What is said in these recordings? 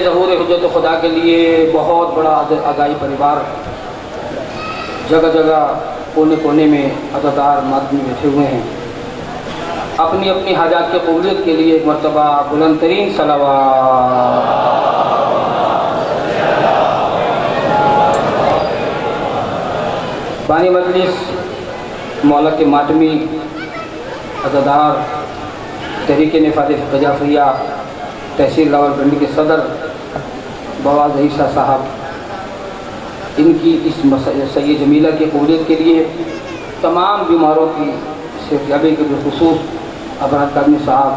ظہور حجت خدا کے لیے بہت بڑا آگاہی پریوار جگہ جگہ کونے کونے میں عزادار مادمی بیٹھے ہوئے ہیں. اپنی اپنی حاجات کی قبولیت کے لیے ایک مرتبہ بلند ترین صلوات. بانی مجلس مولا کے ماتمی عزادار تحریک نفاذ فقہ جعفریہ تحصیل راولپنڈی کے صدر بواز عیسیٰ صاحب، ان کی اس سید جمیلہ کی قبولیت کے لیے تمام بیماروں کی صحتیابی کے بالخصوص ابرات قادمی صاحب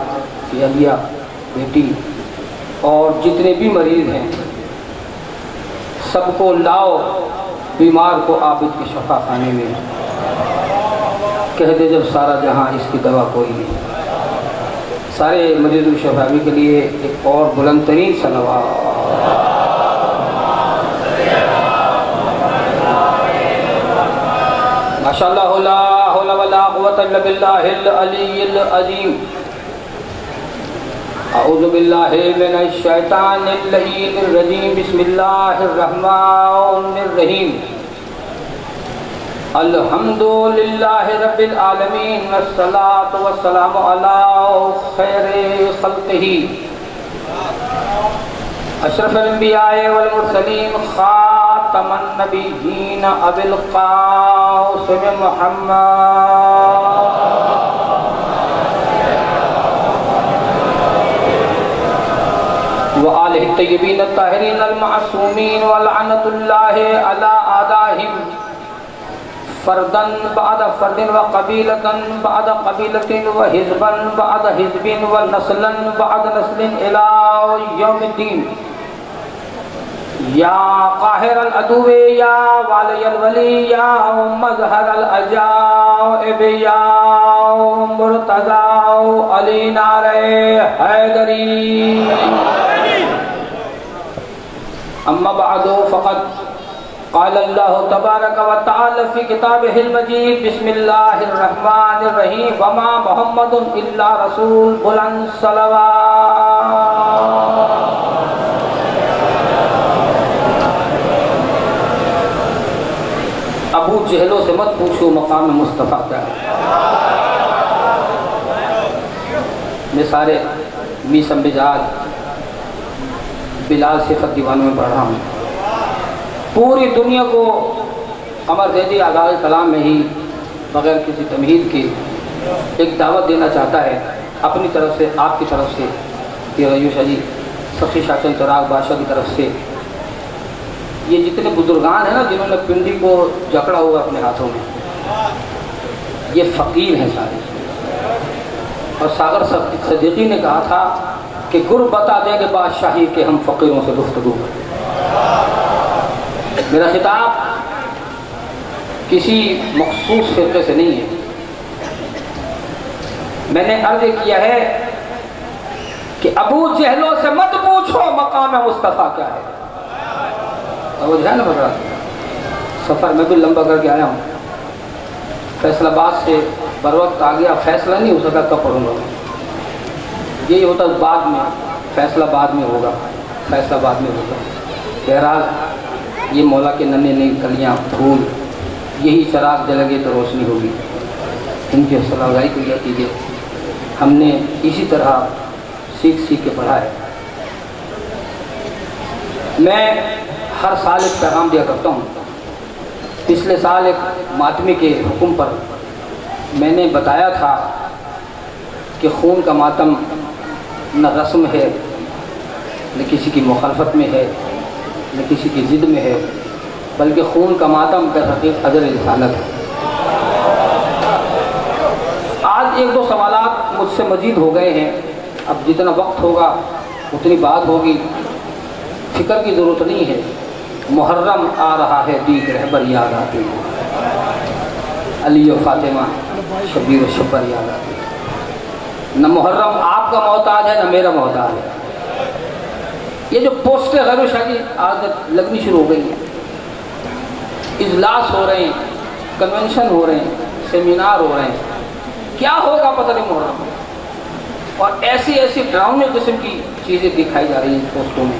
کی اہلیہ بیٹی اور جتنے بھی مریض ہیں سب کو لاؤ بیمار کو عابد کے شفا خانے میں، کہہ دے جب سارا جہاں اس کی دوا کوئی نہیں. سارے مریض الشفائی کے لیے ایک اور بلند ترین صلوات. ماشاءاللہ لا حول ولا قوة الا باللہ العلی العظیم. اعوذ باللہ من الشیطان اللعین الرجیم. بسم اللہ الرحمن الرحیم. الحمدللہ رب العالمین والصلاة والسلام علی خیر خلقہ اشرف الانبیاء والمرسلین خاتم النبیین ابی القاسم محمد وآلہ الطیبین الطاہرین المعصومین ولعنۃ اللہ علی اعدائہم فردن بعد فرد وقبیلتن بعد قبیلت وحزبن بعد حزب ونسلن بعد نسل الى یوم الدین. یا قاہر العدو یا والی الولی یا مظہر العجائب یا مرتضی علی نعرہ حیدری. اما بعد فقد قال اللہ تبارک و تعالی فی کتابہ المجید. بسم اللہ الرحمن الرحیم. وما محمد الا رسول. بلند صلوات. ابو جہلوں سے مت پوچھو مقام مصطفیٰ کیا ہے. میں سارے میسم بجاد بلال صفت دیوانوں میں پڑھ رہا ہوں. پوری دنیا کو قمر زیدی آغاز کلام میں ہی بغیر کسی تمہید کے ایک دعوت دینا چاہتا ہے اپنی طرف سے، آپ کی طرف سے، یہ ریوش علی سخی شاچن چراغ بادشاہ کی طرف سے. یہ جتنے بزرگان ہیں نا جنہوں نے پنڈی کو جکڑا ہوا اپنے ہاتھوں میں، یہ فقیر ہیں سارے. اور ساگر صدیقی نے کہا تھا کہ گر بتا دیں گے بادشاہی کہ ہم فقیروں سے گفتگو کریں. میرا خطاب کسی مخصوص فرقے سے نہیں ہے. میں نے عرض کیا ہے کہ ابو جہلوں سے مت پوچھو مقام مصطفیٰ کیا ہے. وہ ہے نا بڑا سفر میں بھی لمبا کر کے آیا ہوں. فیصل آباد سے بر وقت آ گیا، فیصلہ نہیں ہو سکا کب پڑھوں گا. یہی ہوتا بعد میں، فیصلہ بعد میں ہوگا، فیصلہ بعد میں ہوگا. بہرحال یہ مولا کے ننے نئی کلیاں پھول، یہی چراغ جلے گے تو روشنی ہوگی. ان کی حوصلہ افزائی کو یہ کیجیے. ہم نے اسی طرح سیکھ کے پڑھا ہے. میں ہر سال ایک پیغام دیا کرتا ہوں. پچھلے سال ایک ماتمی کے حکم پر میں نے بتایا تھا کہ خون کا ماتم نہ رسم ہے، نہ کسی کی مخالفت میں ہے، نہ کسی کی ضد میں ہے، بلکہ خون کا ماتم در حقیقت اجر رسالت ہے. آج ایک دو سوالات مجھ سے مزید ہو گئے ہیں. اب جتنا وقت ہوگا اتنی بات ہوگی، فکر کی ضرورت نہیں ہے. محرم آ رہا ہے، دیگ رہبر یاد آتے ہیں، علی و فاطمہ شبیر و شبر یاد آتے ہیں. نہ محرم آپ کا محتاج ہے نہ میرا محتاج ہے. یہ جو پوسٹیں غیر شادی آج لگنی شروع ہو گئی ہیں، اجلاس ہو رہے ہیں، کنونشن ہو رہے ہیں، سیمینار ہو رہے ہیں، کیا ہوگا پتہ نہیں محرم میں. اور ایسی ڈراؤنے قسم کی چیزیں دکھائی جا رہی ہیں پوسٹوں میں.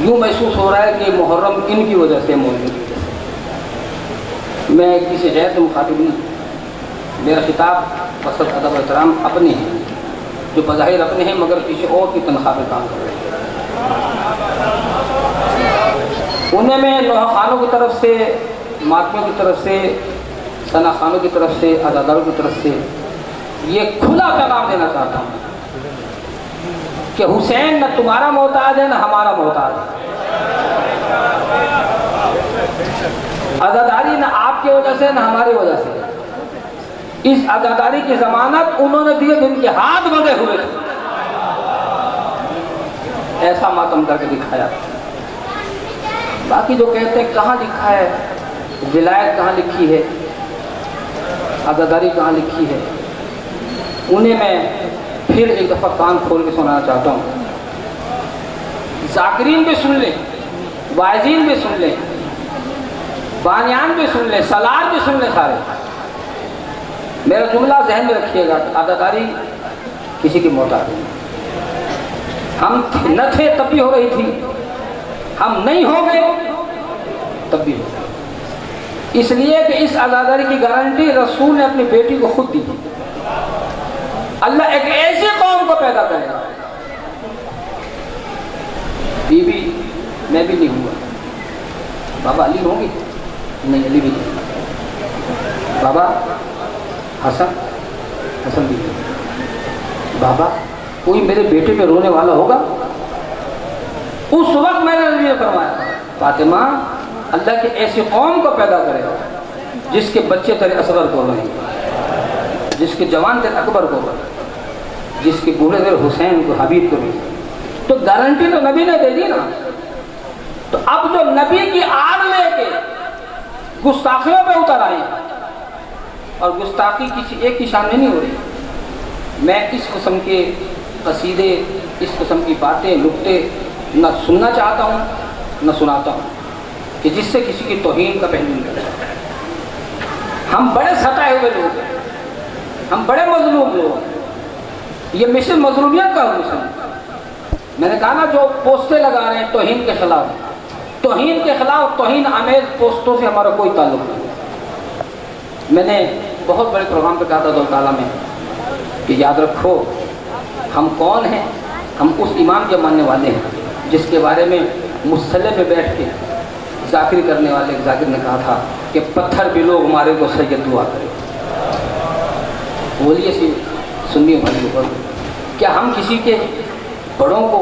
یوں محسوس ہو رہا ہے کہ محرم ان کی وجہ سے موجود ہے. میں کسی غیر سے مخاطب نہیں. میرا خطاب بصد ادب و احترام اپنے ہیں جو بظاہر اپنے ہیں مگر کسی اور کی تنخواہ پہ کام کر رہے ہیں. انہیں میں نوحہ خانوں کی طرف سے، ماتمیوں کی طرف سے، ثنا خانوں کی طرف سے، عزاداروں کی طرف سے یہ کھلا پیغام دینا چاہتا ہوں کہ حسین نہ تمہارا محتاج ہے نہ ہمارا محتاج ہے. عزاداری نہ آپ کی وجہ سے نہ ہماری وجہ سے. اس عزاداری کی ضمانت انہوں نے دی جن کے ہاتھ بندھے ہوئے تھے. ایسا ماتم کر کے دکھایا. باقی جو کہتے ہیں کہاں لکھا ہے، ولایت کہاں لکھی ہے، عزاداری کہاں لکھی ہے، انہیں میں پھر ایک دفعہ کان کھول کے سنانا چاہتا ہوں. ذاکرین بھی سن لیں، واعظین بھی سن لیں، بانیان بھی سن لیں، سالار بھی سن لیں. سارے میرا جملہ ذہن میں رکھیے گا کہ عزاداری کسی کی محتاج نہیں. ہم نہ تھے تب بھی ہو رہی تھی، ہم نہیں ہو گئے تب بھی ہو گئے. اس لیے کہ اس عزاداری کی گارنٹی رسول نے اپنی بیٹی کو خود دی. اللہ ایک ایسی قوم کو پیدا کرے گا. بی بی میں بھی نہیں ہوں گا. بابا علی ہوں گے؟ نہیں، علی بھی نہیں. بابا حسن بھی نہیں. بابا کوئی میرے بیٹے پہ رونے والا ہوگا؟ اس وقت میں نے نبی نے فرمایا فاطمہ اللہ کے ایسی قوم کو پیدا کرے گا جس کے بچے تیرے اصغر کو رہیں گے، جس کے جوان تیرے اکبر کو رہیں گے، جس کے بوڑھے تیرے حسین کو حبیب کو رہیں گے. تو گارنٹی تو نبی نے دے دی نا. تو اب جو نبی کی آڑ لے کے گستاخیوں پہ اتر آئے ہیں، اور گستاخی کسی ایک کی شان میں نہیں ہو رہی. میں اس قسم کے قصیدے، اس قسم کی باتیں، نکتے نہ سننا چاہتا ہوں نہ سناتا ہوں کہ جس سے کسی کی توہین کا پہلو نکلے. ہم بڑے ستائے ہوئے لوگ ہیں، ہم بڑے مظلوم لوگ ہیں. یہ مشن مظلومیت کا مشن. میں نے کہا نا جو پوسٹیں لگا رہے ہیں توہین کے خلاف، توہین آمیز پوسٹوں سے ہمارا کوئی تعلق نہیں. میں نے بہت بڑے پروگرام پہ کہا تھا دولتالہ میں کہ یاد رکھو ہم کون ہیں. ہم اس امام کے ماننے والے ہیں جس کے بارے میں مصلی پہ بیٹھ کے ذاکر کرنے والے ایک ذاکر نے کہا تھا کہ پتھر بھی لوگ ہمارے کو سید دعا کرے. بولیے سنی بھائی، کیا ہم کسی کے بڑوں کو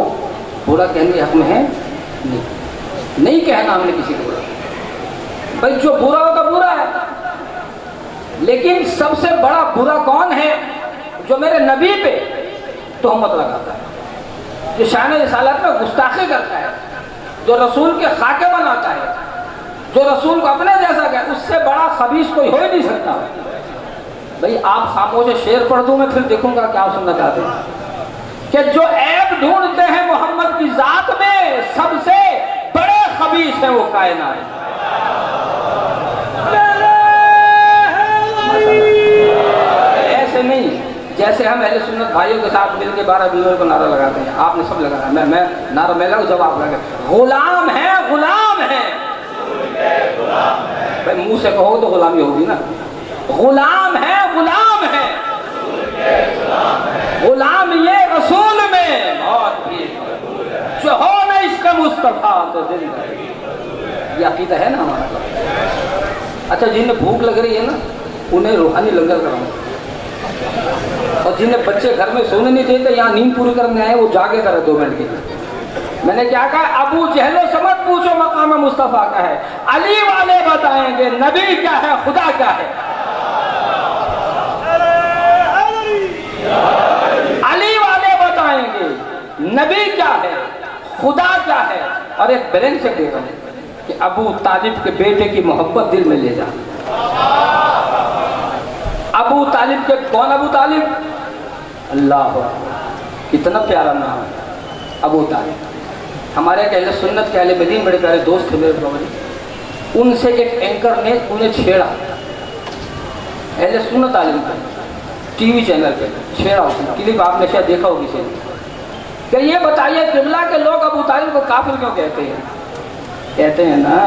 برا کہنے کے حق میں ہیں؟ نہیں کہنا ہم نے کسی کو برا. بھائی جو برا ہوگا برا ہے، لیکن سب سے بڑا برا کون ہے؟ جو میرے نبی پہ تہمت لگاتا ہے، جو شان رسالت میں گستاخی کرتا ہے، جو رسول کے خاکے بناتا ہے، جو رسول کو اپنے جیسا کہ اس سے بڑا خبیث کوئی ہو ہی نہیں سکتا. بھئی آپ خاموش شعر پڑھ دوں میں پھر دیکھوں گا کیا سننا چاہتے ہیں. کہ جو عیب ڈھونڈتے ہیں محمد کی ذات میں سب سے بڑے خبیث ہیں وہ کائنات. ایسے نہیں جیسے ہم اہل سنت بھائیوں کے ساتھ مل کے 12 بیویوں کو نعرہ لگاتے ہیں. آپ نے سب لگایا، میں نعرہ میں لگا جواب لگا غلام ہے غلام ہے. بھائی منہ سے کہو تو غلامی ہوگی نا. غلام ہے غلام ہے، غلام یہ رسول میں موت بھی جو ہو نہ اس کا مصطفیٰ تو زندگی. یہ عقیدہ ہے نا ہمارا. اچھا جنہیں بھوک لگ رہی ہے نا انہیں روحانی لنگر کراؤں، اور جنہیں بچے گھر میں سونے نہیں دیتے یہاں نیند پوری کرنے آئے وہ جاگے کرے 2 منٹ کے لیے. میں نے کیا کہا ابو جہلوں سے مت پوچھو مقام مصطفیٰ کا ہے، علی والے بتائیں گے نبی کیا ہے خدا کیا ہے. علی والے بتائیں گے نبی کیا ہے خدا کیا ہے. اور ایک بلنگ سے دے رہا ہوں کہ ابو طالب کے بیٹے کی محبت دل میں لے جا. ابو طالب کے کون ابو طالب؟ اللہ کتنا پیارا نام ہے ابو طالب. ہمارے اہل سنت کے اہل مدین بڑے پیارے دوست تھے میرے بابا جی. ان سے ایک اینکر نے انہیں چھیڑا، اہل سنت عالم کا ٹی وی چینل پہ چھیڑا. اس نے کلپ آپ نے شاید دیکھا ہوگی سے. کہ یہ بتائیے قبلہ کے لوگ ابو طالب کو کافر کیوں کہتے ہیں؟ کہتے ہیں نا،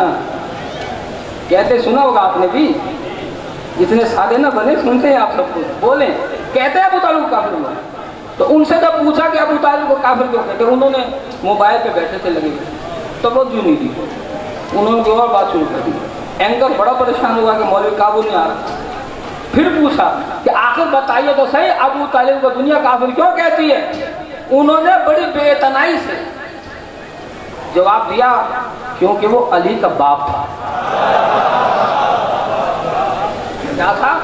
کہتے سنا ہوگا آپ نے بھی، اتنے سادے نہ بنے، سنتے ہیں آپ سب کچھ، بولیں کہتے ہیں ابو طالب کو کافر کیوں؟ تو ان سے جب پوچھا کہ ابو طالب کو کافر کیوں کہتے ہیں، انہوں نے موبائل پہ بیٹھے تھے لگے تو بہت جو نہیں دی، انہوں نے اور بات شروع کر دی۔ اینکر بڑا پریشان ہوا کہ مولوی قابو نہیں آ رہا، پھر پوچھا کہ آخر بتائیے تو صحیح ابو طالب کو دنیا کافر کیوں کہتی ہے؟ انہوں نے بڑی بے اعتنائی سے جواب دیا، کیونکہ وہ علی کا باپ تھا۔ کیا تھا؟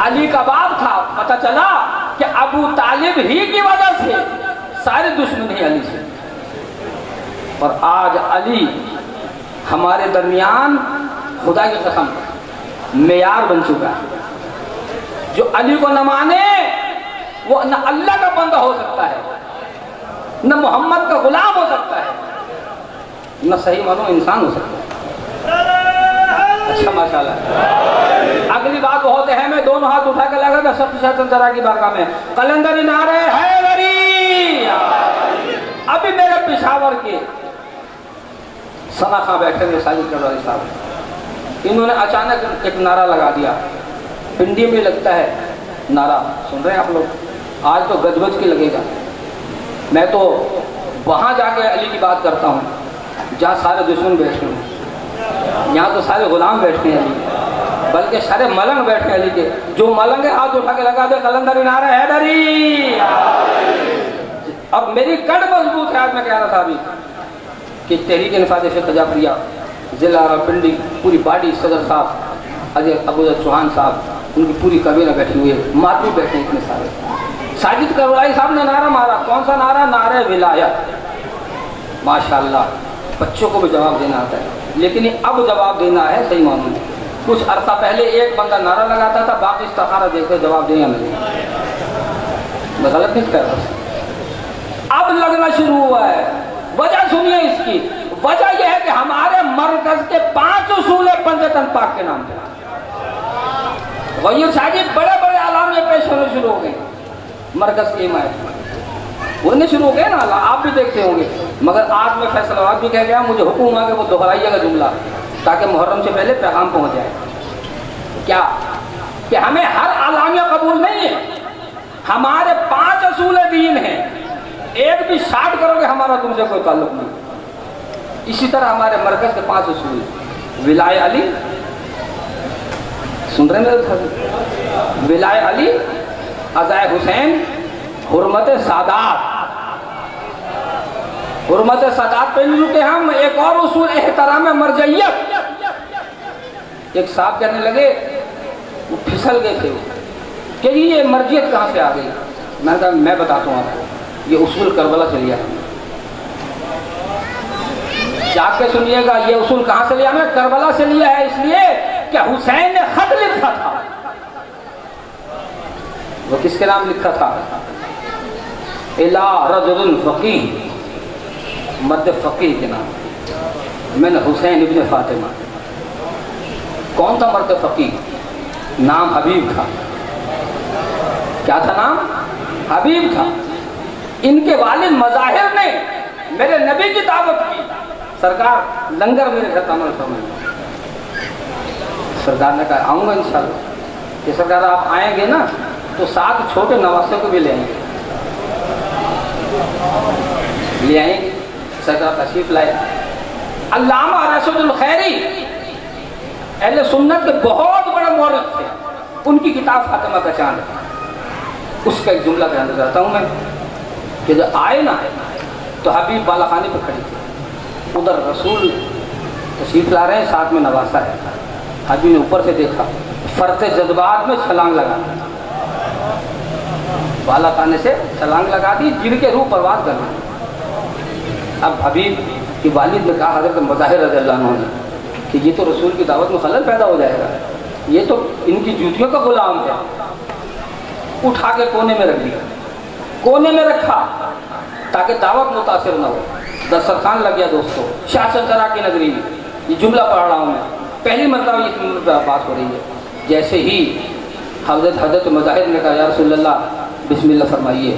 علی کا باپ تھا۔ پتہ چلا کہ ابو طالب ہی کی وجہ سے ساری دشمنی علی سے، اور آج علی ہمارے درمیان خدا کی قسم معیار بن چکا ہے۔ جو علی کو نہ مانے وہ نہ اللہ کا بندہ ہو سکتا ہے، نہ محمد کا غلام ہو سکتا ہے، نہ صحیح مانو انسان ہو سکتا ہے۔ اچھا ماشاءاللہ، اگلی بات بہت اہم ہے، دونوں ہاتھ اٹھا کے لگا تھا سب شیطان ذرا کی بارگاہ میں قلندری نعرے حیدری۔ ابھی میرے پشاور کے ثنا خاں بیٹھے ہوئے ساجد کروالی صاحب، انہوں نے اچانک ایک نعرہ لگا دیا، پنڈی میں لگتا ہے نعرہ، سن رہے ہیں آپ لوگ؟ آج تو گج بج کے لگے گا۔ میں تو وہاں جا کے علی کی بات کرتا ہوں جہاں سارے دشمن بیٹھے ہیں، یہاں تو سارے غلام بیٹھے ہیں علی، بلکہ سارے ملنگ بیٹھے ہیں علی کے۔ جو ملنگ ہے ہاتھ اٹھا کے لگا دے قلندری نعرہ حیدری۔ اب میری کڑ مضبوط ہے۔ آج میں کہہ رہا تھا ابھی کہ تحریک انفاذ فقہ جعفریہ ضلع پنڈی پوری باڈی، صدر صاحب اجے ابو چوہان صاحب، ان کی پوری کابینہ بیٹھی ہوئی ہے، ماتو بیٹھے ہیں اتنے سارے۔ ساجد کروائی صاحب نے نعرہ مارا، کون سا نعرہ؟ نعرہ ولایت۔ ماشاءاللہ بچوں کو بھی جواب دینا آتا ہے، لیکن اب جواب دینا ہے صحیح معنوں میں۔ کچھ عرصہ پہلے ایک بندہ نعرہ لگاتا تھا، باقی استخارہ دیکھ کر جواب دیں یا نہیں۔ میں غلط نہیں کہہ رہا، اب لگنا شروع ہوا ہے۔ وجہ سنیے اس کی، وجہ یہ ہے کہ ہمارے مرکز کے 5 اصول پنجتن پاک کے نام پہ غیر ساجد بڑے بڑے علامے پیش ہونے شروع ہو گئے مرکز کی حمایت، ہونے شروع ہو گئے نا، آپ بھی دیکھتے ہوں گے۔ مگر آج میں فیصلہ آباد بھی کہہ گیا، مجھے حکم ہوا کہ وہ دہرائیے گا جملہ تاکہ محرم سے پہلے پیغام پہنچ جائے۔ کیا کہ ہمیں ہر اعلامیہ قبول نہیں ہے، ہمارے 5 اصول دین ہیں، ایک بھی شارٹ کرو گے ہمارا تم سے کوئی تعلق نہیں۔ اسی طرح ہمارے مرکز کے 5 اصول، ولائے علی، سن رہے میرے؟ ولائے علی، عزائے حسین، حرمت سادات۔ حرمت سادات پہ نہیں رکے ہم، ایک اور اصول احترام مرجعیت۔ ایک صاحب کہنے لگے، وہ پھسل گئے تھے کہ یہ مرجعیت کہاں سے آ گئی؟ میں نے کہا میں بتاتا ہوں آپ کو، یہ اصول کربلا سے لیا ہے۔ جا کے سنیے گا، یہ اصول کہاں سے لیا؟ ہمیں کربلا سے لیا ہے، اس لیے کہ حسین نے خط لکھا تھا۔ وہ کس کے نام لکھا تھا؟ الا رجل فقیہ، مرد فقیہ کے نام، میں نے حسین ابن فاطمہ۔ کون تھا مرد فقیہ؟ نام حبیب تھا۔ کیا تھا نام؟ حبیب تھا۔ ان کے والد مظاہر نے میرے نبی کی دعوت کی، سرکار لنگر میرے گھر عمل فرمائیں۔ سرکار نے کہا آؤں گا انشاءاللہ، کہ سرکار آپ آئیں گے نا تو 7 چھوٹے نواسے کو بھی لے آئیں گے، لے آئیں گے۔ سرکار تشریف لائے۔ علامہ رشید الخیری اہل سنت کے بہت بڑے مورخ تھے، ان کی کتاب فاطمہ کا چاند ہے، اس کا ایک جملہ بیان کرتا ہوں میں کہ جب آئے نا تو حبیب بالا خانے پہ کھڑی تھی، ادھر رسول تشریف لا رہے ہیں، ساتھ میں نواسا ہے۔ حبیب نے اوپر سے دیکھا، فرط جذبات میں چھلانگ لگا دی، بالا خانے سے چھلانگ لگا دی، جن کے روح پرواز کرنا۔ اب حبیب کی والد نے کہا حضرت مظاہر رضی اللہ عنہ نے کہ یہ تو رسول کی دعوت میں خلل پیدا ہو جائے گا، یہ تو ان کی جوتیوں کا غلام ہے۔ اٹھا کے کونے میں رکھ دیا، کونے میں رکھا تاکہ دعوت متاثر نہ ہو۔ دسترخوان لگ گیا دوستو، شاہ چنچرا کی نگری میں، یہ جملہ پڑھ رہا ہوں میں، پہلی مرتبہ یہ بات ہو رہی ہے۔ جیسے ہی حضرت مظاہر نے کہا یا رسول اللہ بسم اللہ فرمائیے،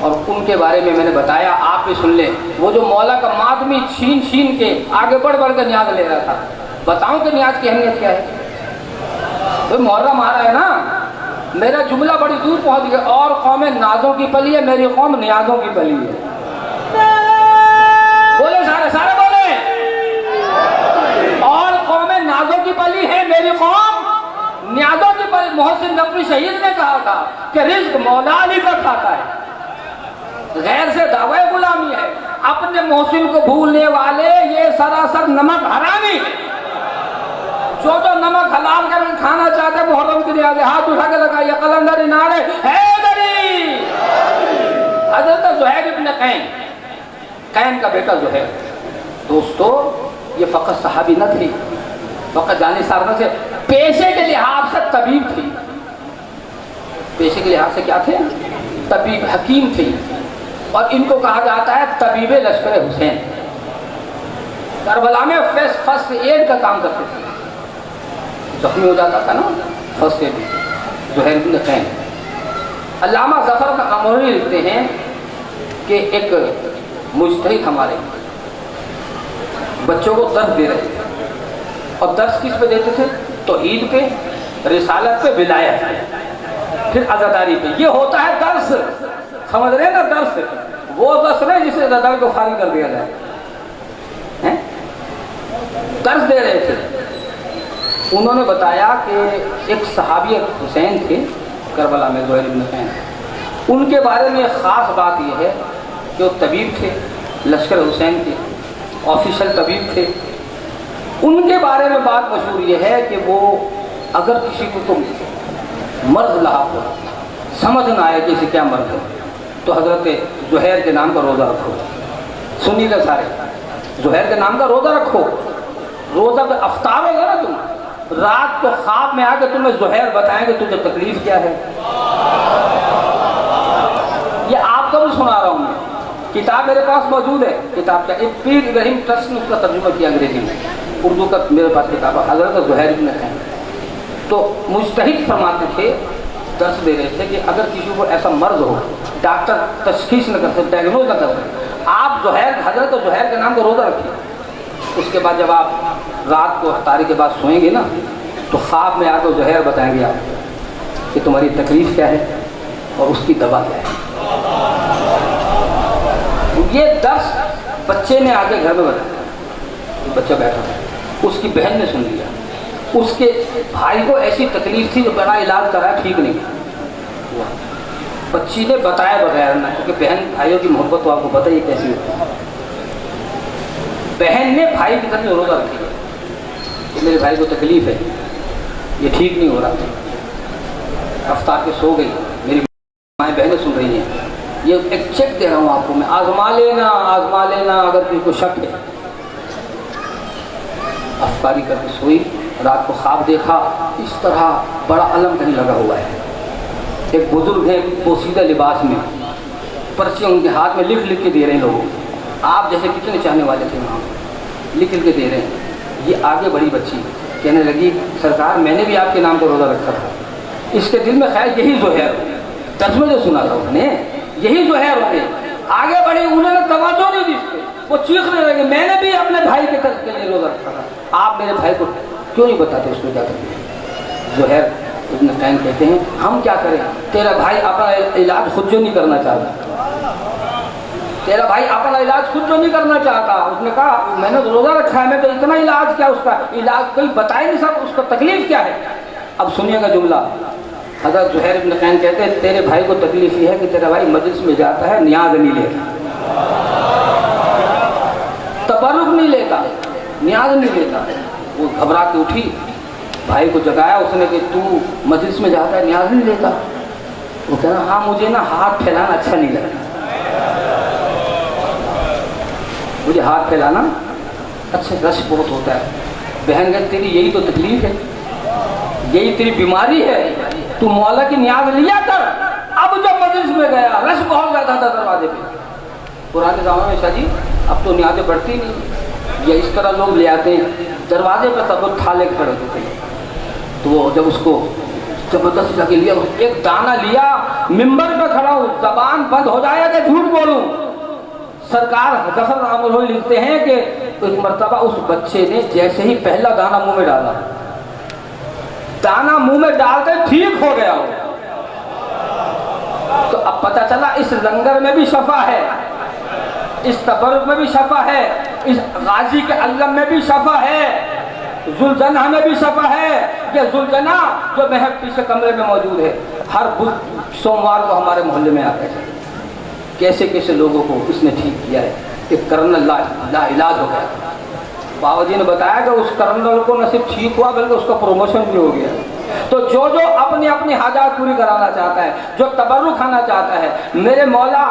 اور ان کے بارے میں نے بتایا، آپ بھی سن لیں۔ وہ جو مولا کا ماتمی چھین چھین کے آگے بڑھ بڑھ کر نیاز لے رہا تھا، بتاؤں کہ نیاز کی اہمیت کیا ہے؟ وہ محرم آ رہا ہے نا، میرا جملہ بڑی دور پہنچ گیا۔ اور قوم نازوں کی پلی ہے، میری قوم نیازوں کی پلی ہے۔ بولے سارے بولے، اور قوم نازوں کی پلی ہے، میری قوم نیازوں کی پلی۔ محسن نقوی شہید نے کہا تھا کہ رزق مولا علی کا کھاتا ہے، غیر سے دعوی غلامی ہے۔ اپنے محسن کو بھولنے والے یہ سراسر نمک حرامی ہے۔ جو نمک حلال کر کھانا چاہتے ہیں، محرم کی نیاز ہاتھ اٹھا کے لگائیے، قلندر نعرے حیدری۔ حضرت زہیر ابن قین کا بیٹا زہیر، دوستو یہ فقط صحابی نہ تھی، فقط جانثار نہ تھے، پیشے کے لحاظ سے طبیب تھی۔ پیشے کے لحاظ سے کیا تھے؟ طبیب، حکیم تھی۔ اور ان کو کہا جاتا ہے طبیب لشکر حسین۔ کربلا میں فرسٹ ایڈ کا کام کرتے تھے، زخمی ہو جاتا تھا نا، فرسٹ ایڈ۔ زہیر بن قین، علامہ ظفر قمری لکھتے ہیں کہ ایک مجتہد ہمارے بچوں کو درس دے رہے تھے، اور درس کس پہ دیتے تھے؟ توحید پہ، رسالت پہ، ولایت پہ، پھر عزاداری پہ۔ یہ ہوتا ہے درس، سمجھ رہے ہیں نا؟ درس وہ درس نہیں جسے عزاداری کو فارغ کر دیا جائے۔ درس دے رہے تھے، انہوں نے بتایا کہ ایک صحابی حسین تھے کربلا میں، زہیر بن قین۔ ان کے بارے میں خاص بات یہ ہے کہ وہ طبیب تھے، لشکر حسین کے آفیشل طبیب تھے۔ ان کے بارے میں بات مشہور یہ ہے کہ وہ اگر کسی کو تم مرض لاحق ہو، سمجھ نہ آئے کہ اسے کیا مرض ہے، تو حضرت زہیر کے نام کا روزہ رکھو۔ سنیے گا سارے، زہیر کے نام کا روزہ رکھو۔ روزہ پہ افطار ہوگا نا تم، رات کو خواب میں آ کے تمہیں زہیر بتائیں کہ تجھے تکلیف کیا ہے۔ یہ آپ کو بھی سنا رہا ہوں میں، کتاب میرے پاس موجود ہے، کتاب کیا، پیر ابراہیم ٹرسٹ نے اس کا ترجمہ کیا انگریزی میں، اردو کا میرے پاس کتاب ہے، حضرت زہیر بن قین۔ تو مجتہد فرماتے تھے، درس دے رہے تھے کہ اگر کسی کو ایسا مرض ہو، ڈاکٹر تشخیص نہ کر سکے، ڈائگنوز نہ کر سکے، آپ حضرت زہیر کے نام کا روزہ رکھیے۔ اس کے بعد جب آپ رات کو افطاری کے بعد سوئیں گے نا، تو خواب میں آ کے زہیر بتائیں گے آپ کہ تمہاری تکلیف کیا ہے اور اس کی دوا کیا ہے۔ یہ درس بچے نے آگے گھر میں بتایا، بچہ بیٹھا تھا، اس کی بہن نے سن لیا، اس کے بھائی کو ایسی تکلیف تھی جو بڑا علاج کرایا، ٹھیک نہیں ہوا۔ بچی نے بتایا بغیر نہ، کیونکہ بہن بھائیوں کی محبت تو آپ کو پتہ ہی کیسی ہوتی ہے۔ بہن نے بھائی کی طرف روزہ رکھی ہے کہ میرے بھائی کو تکلیف ہے، یہ ٹھیک نہیں ہو رہا۔ افطار کے سو گئی، میری مائیں بہنیں سن رہی ہیں۔ یہ ایک چیک دے رہا ہوں آپ کو میں، آزما لینا اگر کسی کو شک ہے۔ افطاری کر کے سوئی، رات کو خواب دیکھا، اس طرح بڑا علم کہیں لگا ہوا ہے۔ ایک بزرگ ہیں پوشیدہ لباس میں، پرچیاں ان کے ہاتھ میں لکھ کے دے رہے ہیں لوگوں، آپ جیسے کتنے چاہنے والے تھے وہاں، لکھ کے دے رہے ہیں۔ یہ آگے بڑی بچی کہنے لگی، سرکار میں نے بھی آپ کے نام کا روزہ رکھا تھا۔ اس کے دل میں خیال یہی زہیر، درس میں جو سنا تھا انہوں نے، یہی زہیر ہوتے۔ آگے بڑھی، انہوں نے توجہ نہیں دی اس پہ، وہ چیخنے لگے، میں نے بھی اپنے بھائی کے طرف کے لیے روزہ رکھا تھا، آپ میرے بھائی کو کیوں نہیں بتاتے اس کو کیا کرتے ہیں؟ زہیر ابن قین کہتے ہیں، ہم کیا کریں، تیرا بھائی اپنا علاج خود جو نہیں کرنا چاہتا، تیرا بھائی اپنا علاج خود جو نہیں کرنا چاہتا۔ اس نے کہا میں نے روزہ رکھا ہے، میں تو اتنا علاج کیا، اس کا علاج کوئی بتا ہی نہیں سکتا، اس کو تکلیف کیا ہے۔ اب سنیے گا جملہ، حضرت زہیر ابن قین کہتے ہیں، تیرے بھائی کو تکلیف یہ ہے کہ تیرا بھائی مجلس میں جاتا ہے، نیاز نہیں لیتا، تبرک نہیں لیتا، نیاز نہیں لیتا۔ وہ گھبرا کے اٹھی، بھائی کو جگایا اس نے کہ تو مجلس میں جاتا ہے، نیاز نہیں لیتا؟ وہ کہنا ہاں مجھے نا ہاتھ پھیلانا اچھا نہیں لگتا، مجھے ہاتھ پھیلانا اچھا رش بہت ہوتا ہے۔ بہن کہتی تیری یہی تو تکلیف ہے، یہی تیری بیماری ہے، تو مولا کی نیاز لیا کر۔ اب جب مجلس میں گیا، رش بہت زیادہ تھا دروازے پہ۔ پرانے زمانے میں شاہ جی اب تو نیازیں بڑھتی نہیں، یا اس طرح لوگ لے آتے ہیں، دروازے پہ تب تھالے کھڑے ہوتے تھے، تو وہ جب اس کو زبردست لگے لیا، ایک دانہ لیا، ممبر پہ کھڑا ہوں، زبان بند ہو جائے کہ جھوٹ بولوں۔ سرکار ظفر عامر لکھتے ہیں کہ ایک مرتبہ اس بچے نے جیسے ہی پہلا دانہ منہ میں ڈالا، دانہ منہ میں ڈالتے ٹھیک ہو گیا ہو، تو اب پتہ چلا اس لنگر میں بھی شفا ہے، اس تبرک میں بھی شفا ہے، اس غازی کے علم میں بھی شفا ہے، ذوالجناح میں بھی شفا ہے۔ یہ ذوالجناح جو محب پیچھے کمرے میں موجود ہے، ہر سوموار کو ہمارے محلے میں آتا ہے، کیسے کیسے لوگوں کو اس نے ٹھیک کیا ہے۔ ایک کرنل لا علاج ہو گیا، بابا جی نے بتایا کہ اس کرنل کو نہ صرف ٹھیک ہوا بلکہ اس کا پروموشن بھی ہو گیا۔ تو جو اپنی اپنی حاجات پوری کرانا چاہتا ہے، جو تبرک کھانا چاہتا ہے، میرے مولا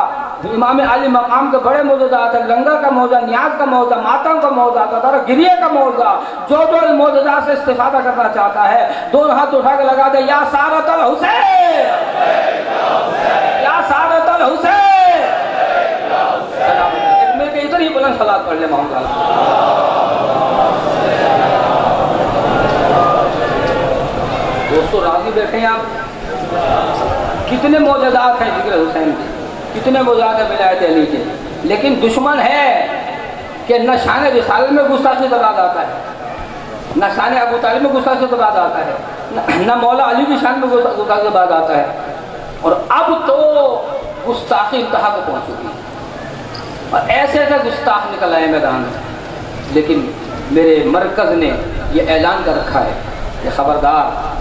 امام علی مقام کے بڑے معجزات ہیں، لنگر کا معجزہ، نیاز کا معجزہ، ماتم کا معجزہ، قطر گریے کا معجزہ، جو ان معجزات سے استفادہ کرنا چاہتا ہے، دونوں ہاتھ اٹھا کے لگا دے، یا سارت الحسین، یا سارت الحسین۔ ایک میں ادھر ہی بلند صلوات پڑھ لے محمد۔ دوستو راضی بیٹھے ہیں آپ، کتنے معجزات ہیں ذکر حسین کے، کتنے معجزات ہیں ولایت علی کے، لیکن دشمن ہے کہ نہ شان رسالت میں گستاخی سے بعد آتا ہے، نہ شان ابو طالب میں گستاخی سے بعد آتا ہے، نہ مولا علی کی شان میں گستاخی سے بعد آتا ہے، اور اب تو گستاخی انتہا کو پہنچ چکی ہے، اور ایسے ایسے گستاخ نکل آئے میدان میں۔ لیکن میرے مرکز نے یہ اعلان کر رکھا ہے کہ خبردار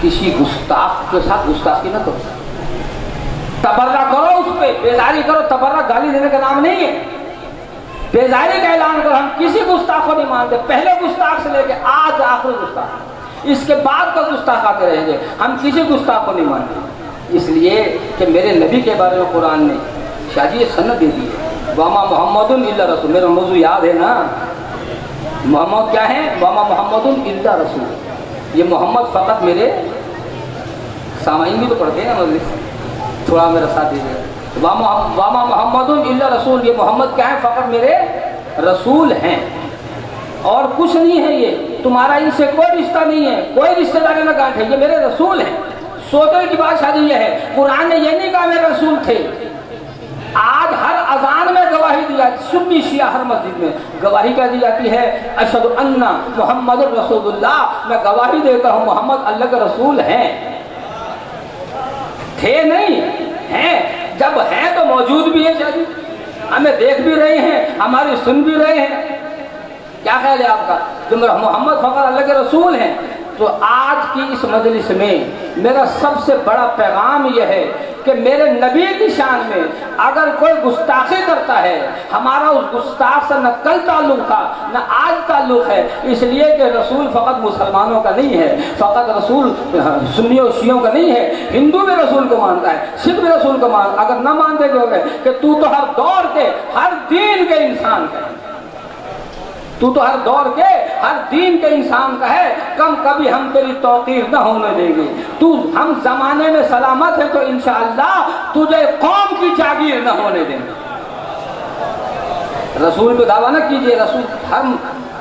کسی گستاخ کے ساتھ گستاخی نہ کرو، تبرہ کرو، اس پہ بیزاری کرو، تبرہ گالی دینے کا نام نہیں ہے، بیزاری کا اعلان کرو۔ ہم کسی گستاخ کو نہیں مانتے، پہلے گستاخ سے لے کے آج آخری گستاخ، اس کے بعد کا گستاخ آتے رہیں گے، ہم کسی گستاخ کو نہیں مانتے، اس لیے کہ میرے نبی کے بارے میں قرآن نے شاہ جی یہ سند دے دی ہے، وما محمد الا رسول، میرا موضوع یاد ہے نا، محمد کیا ہے؟ وما محمد الا رسول، یہ محمد فقط میرے سامعین بھی تو پڑھتے ہیں نا مجلس، تھوڑا میرا ساتھ دیجیے، وما محمد الا رسول، یہ محمد کیا ہے؟ فقط میرے رسول ہیں، اور کچھ نہیں ہے، یہ تمہارا ان سے کوئی رشتہ نہیں ہے، کوئی رشتہ داری نہ گانٹھ ہے، یہ میرے رسول ہیں۔ سوچنے کی بات شادی یہ ہے، قرآن نے یہ نہیں کہا میرے رسول تھے، آج ہر اذان میں گواہی دی جاتی، سنی شیعہ ہر مسجد میں گواہی کیا دی جاتی ہے؟ اشہد ان محمد رسول اللہ، میں گواہی دیتا ہوں محمد اللہ کے رسول ہیں۔ تھے نہیں ہیں، جب ہیں تو موجود بھی ہیں، شاید ہمیں دیکھ بھی رہے ہیں، ہماری سن بھی رہے ہیں، کیا خیال ہے آپ کا؟ جو محمد فقط اللہ کے رسول ہیں۔ تو آج کی اس مجلس میں میرا سب سے بڑا پیغام یہ ہے کہ میرے نبی کی شان میں اگر کوئی گستاخی کرتا ہے، ہمارا اس گستاخ سے نہ کل تعلق تھا نہ آج تعلق ہے، اس لیے کہ رسول فقط مسلمانوں کا نہیں ہے، فقط رسول سنیوں شیعوں کا نہیں ہے، ہندو بھی رسول کو مانتا ہے، سکھ بھی رسول کو مانتا ہے، اگر نہ مانتے گے کہ تو ہر دور کے ہر دین کے انسان کا ہے، تو ہر دور کے ہر دین کے انسان کا ہے، کم کبھی ہم تیری توقیر نہ ہونے دیں گے، تو ہم زمانے میں سلامت ہے تو انشاءاللہ تجھے قوم کی جاگیر نہ ہونے دیں گے۔ رسول پہ دعویٰ نہ کیجئے، رسول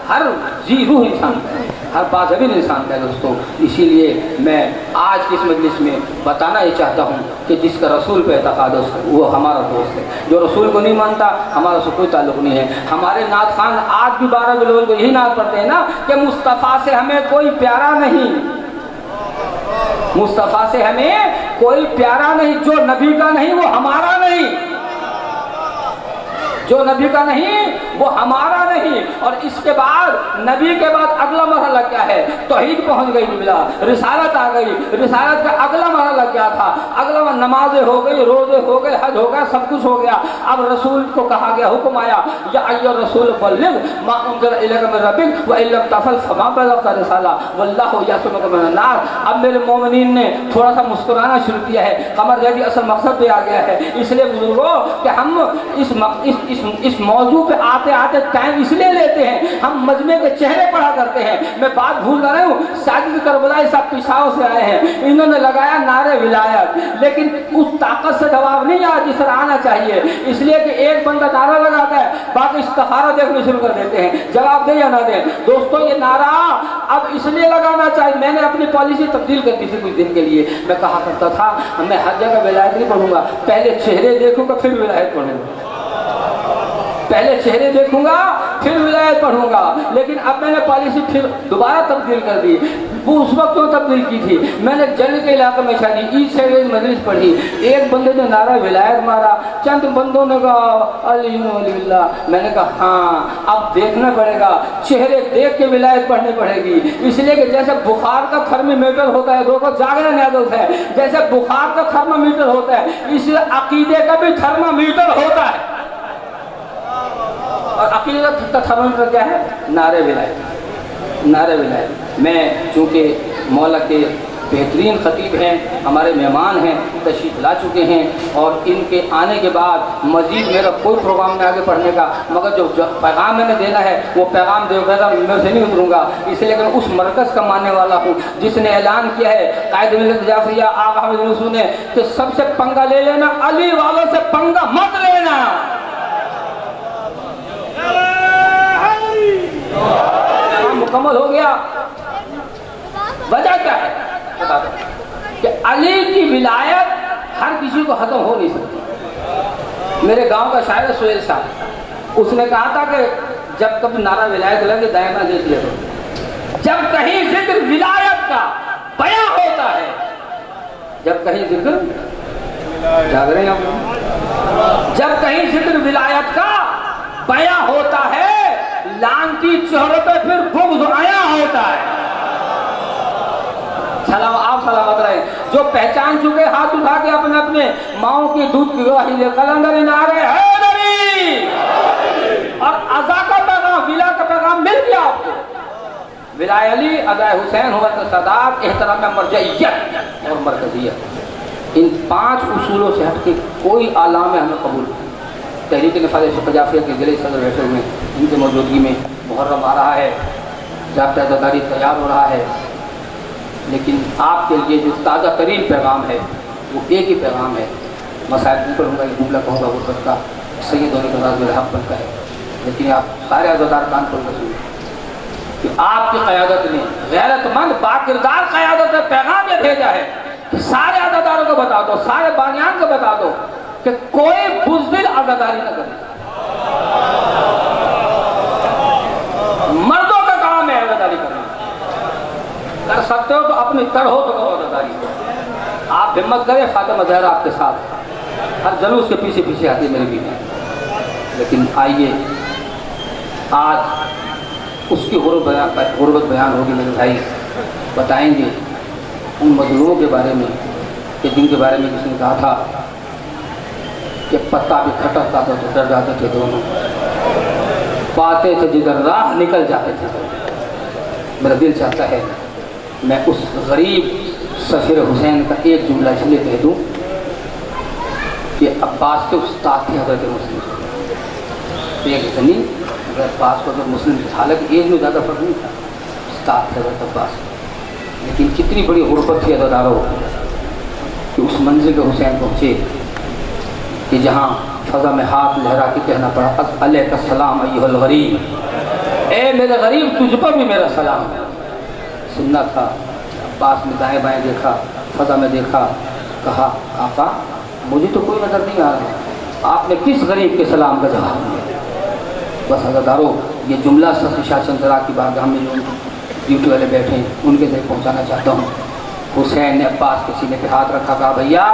ہر جی روح انسان کا ہے، ہر باضابط انسان کا ہے دوستو۔ اسی لیے میں آج کی اس مجلس میں بتانا یہ چاہتا ہوں کہ جس کا رسول پہ اعتقاد ہے وہ ہمارا دوست ہے، جو رسول کو نہیں مانتا ہمارا سے کوئی تعلق نہیں ہے۔ ہمارے نعت خان آج بھی 12 بلول کو یہی نعت پڑھتے ہیں نا کہ مصطفیٰ سے ہمیں کوئی پیارا نہیں، مصطفیٰ سے ہمیں کوئی پیارا نہیں، جو نبی کا نہیں وہ ہمارا نہیں، جو نبی کا نہیں وہ ہمارا نہیں۔ اور اس کے بعد نبی کے بعد اگلا مرحلہ کیا ہے؟ توحید پہنچ گئی، ملا رسالت آ گئی، رسالت کا اگلا مرحلہ کیا تھا؟ اگلا نمازیں ہو گئی، روزے ہو گئے، حج ہو گیا، سب کچھ ہو گیا۔ اب رسول کو کہا گیا، حکم آیا، یا ایھا الرسول بلغ ما انزل الیک من ربک وان لم تفعل فما بلغت رسالہ واللہ یعصمک من الناس۔ اب میرے مومنین نے تھوڑا سا مسکرانا شروع کیا ہے، قمر جیسے اصل مقصد پہ آ گیا ہے۔ اس لیے بزرگوں کہ ہم اس موضوع پہ آتے آتے ٹائم اس لیے لیتے ہیں، ہم مجمع کے چہرے پڑھا کرتے ہیں۔ میں بات بھول رہا ہوں، ساجد کربلائی صاحب پشاور سے آئے ہیں، انہوں نے لگایا نعرے ولایت، لیکن اس طاقت سے جواب نہیں آیا جس طرح آنا چاہیے، اس لیے کہ ایک بندہ نعرہ لگاتا ہے، باقی استخارہ دیکھنے شروع کر دیتے ہیں، جواب دے یا نہ دیں۔ دوستوں یہ نعرہ اب اس لیے لگانا چاہیے، میں نے اپنی پالیسی تبدیل کر دی تھی کچھ دن کے لیے، میں کہا کرتا تھا میں ہر جگہ ولایت نہیں پڑھوں گا، پہلے چہرے دیکھوں گا پھر ولایت پڑھوں گا، پہلے چہرے دیکھوں گا پھر ولایت پڑھوں گا، لیکن اب میں نے پالیسی پھر دوبارہ تبدیل کر دی۔ وہ اس وقت کیوں تبدیل کی تھی؟ میں نے جنگ کے علاقے میں شادی عید سے مجلس پڑھی، ایک بندے نے نعرہ ولایت مارا، چند بندوں نے کہا علی ولی اللہ، میں نے کہا ہاں اب دیکھنا پڑے گا، چہرے دیکھ کے ولایت پڑھنی پڑے گی، اس لیے کہ جیسے بخار کا تھرمامیٹر ہوتا ہے، دیکھو جاگرا نیاز ہے، جیسے بخار کا تھرمامیٹر ہوتا ہے، اس لیے عقیدے کا بھی تھرمامیٹر ہوتا ہے، اور عقیدت کا تھرمامیٹر کیا ہے؟ نعرہ ولایت، نعرہ ولایت۔ میں چونکہ مولا کے بہترین خطیب ہیں، ہمارے مہمان ہیں، تشریف لا چکے ہیں، اور ان کے آنے کے بعد مزید میرا کوئی پروگرام نہیں آگے پڑھنے کا، مگر جو پیغام میں نے دینا ہے وہ پیغام دے گا، میں سے نہیں اتروں گا، اس لیے کہ میں اس مرکز کا ماننے والا ہوں جس نے اعلان کیا ہے قائد ملت جعفریہ آقا حامد رسول نے کہ سب سے پنگا لے لینا، علی والوں سے پنگا مت لینا۔ مکمل ہو گیا۔ وجہ کیا ہے بتا دو کہ علی کی ولایت ہر کسی کو ختم ہو نہیں سکتی۔ میرے گاؤں کا شاعر سہیل صاحب، اس نے کہا تھا کہ جب کبھی نعرہ ولایت لگے دائما دیکھ لیا کرو، جب کہیں ذکر ولایت کا بیان ہوتا ہے، جب کہیں ذکر جاگ رہے ہیں، جب کہیں ذکر ولایت کا بیان ہوتا ہے، لانتی چہروں پہ پھر بغض آیا ہوتا ہے۔ سلام، آپ سلامت رہے۔ جو پہچان چکے ہاتھ اٹھا کے اپنے اپنے ماؤں کی دودھ کی گواہی لے، قلندر نعرے حیدری، اور ازا کا پیغام، ولا کا پیغام مل گیا آپ کو۔ ولائے علی، ادائے حسین، حوت صداق، احترام مرجعیت اور مرکزیت، ان 5 اصولوں سے ہٹ کے کوئی اعلام ہمیں قبول نہیں۔ تحریک نفاذ شیخ جعفریہ کے ضلع صدر بیٹھے ہوئے ہیں، ان کی موجودگی میں محرم آ رہا ہے، ضابطہ عزاداری تیار ہو رہا ہے، لیکن آپ کے لیے جو تازہ ترین پیغام ہے وہ ایک ہی پیغام ہے۔ مسائل نہیں پڑھوں گا، یہ جملہ کہوں گا غربت کا، سید ہونے کا راز میرا حق بنتا ہے، لیکن آپ سارے عزادار کان کھول کر سنیں کہ آپ کی قیادت نے، غیرت مند باکردار قیادت نے پیغام یہ بھیجا ہے کہ سارے عزاداروں کو بتا دو، سارے بانیان کو بتا دو کہ کوئی بزدل عزاداری نہ کرے۔ مردوں کا کام ہے عزاداری کرنا، کر سکتے ہو تو اپنی ہو تو کرو عزاداری۔ آپ ہمت کریں، فاطمہ زہرا آپ کے ساتھ، ہر جلوس کے پیچھے پیچھے آتی ہے میری بیوی، لیکن آئیے آج اس کی غربت بیان ہوگی میرے بھائی، بتائیں گے ان مظلوموں کے بارے میں کہ جن کے بارے میں کسی نے کہا تھا کہ پتا بھی کھٹکتا تھا تو ڈر جاتے تھے دونوں، پاتے تھے جدھر راہ نکل جاتے تھے۔ میرا دل چاہتا ہے میں اس غریب سفیر حسین کا ایک جملہ اس لیے کہہ دوں کہ عباس کے استاد تھے حضرت مسلم، ایک زمین عباس کو حضرت مسلم کی حالت ایج میں زیادہ فرق نہیں تھا، استاد تھے حضرت عباس، لیکن کتنی بڑی غربت تھی عزاداروں کہ اس منزل پہ حسین پہنچے کہ جہاں فضا میں ہاتھ لہرا کے کہنا پڑا علیہ السلام ایھا الغریب، اے میرے غریب تجھ پر بھی میرا سلام۔ سننا تھا، عباس نے دائیں بائیں دیکھا، فضا میں دیکھا، کہا آقا مجھے تو کوئی نظر نہیں آ رہا، آپ نے کس غریب کے سلام کا جواب دیا؟ بس عزاداروں یہ جملہ سخی شاہ چندرا کی بارگاہ میں جو ڈیوٹی والے بیٹھے ہیں ان کے تک پہنچانا چاہتا ہوں۔ حسین نے عباس کے سینے پہ ہاتھ رکھا، کہا بھیا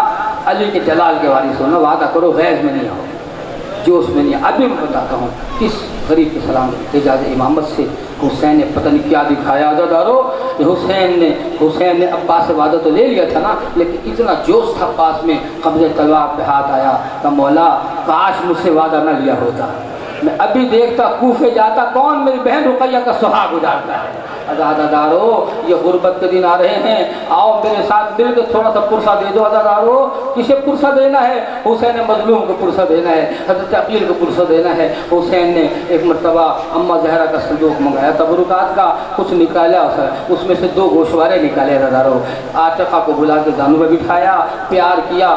علی کے جلال کے وارث ہونا، وعدہ کرو غیظ میں نہیں آؤ، جوش میں نہیں۔ ابھی میں بتاتا ہوں کس غریب کے سلام اعجاز امامت سے حسین نے پتہ نہیں کیا دکھایا عزادارو۔ حسین نے عباس سے وعدہ تو لے لیا تھا نا، لیکن اتنا جوش تھا عباس میں، قبضہ تلوار پہ ہاتھ آیا کہ مولا کاش مجھ سے وعدہ نہ لیا ہوتا، میں ابھی دیکھتا کوفے جاتا کون میری بہن رقیہ کا سہاگ اجاڑتا ہے۔ عزادارو یہ غربت کے دن آ رہے ہیں، آؤ میرے ساتھ مل کے تھوڑا سا پرسہ دے دو۔ عزادارو کسے پرسہ دینا ہے؟ حسین مظلوم کو پرسہ دینا ہے، حضرت عقیل کو پرسہ دینا ہے۔ حسین نے ایک مرتبہ اما زہرا کا صندوق منگایا تبرکات کا، کچھ نکالا، اس میں سے 2 گوشوارے نکالے۔ عزادارو عاتقہ کو بلا کے زانو میں بٹھایا، پیار کیا،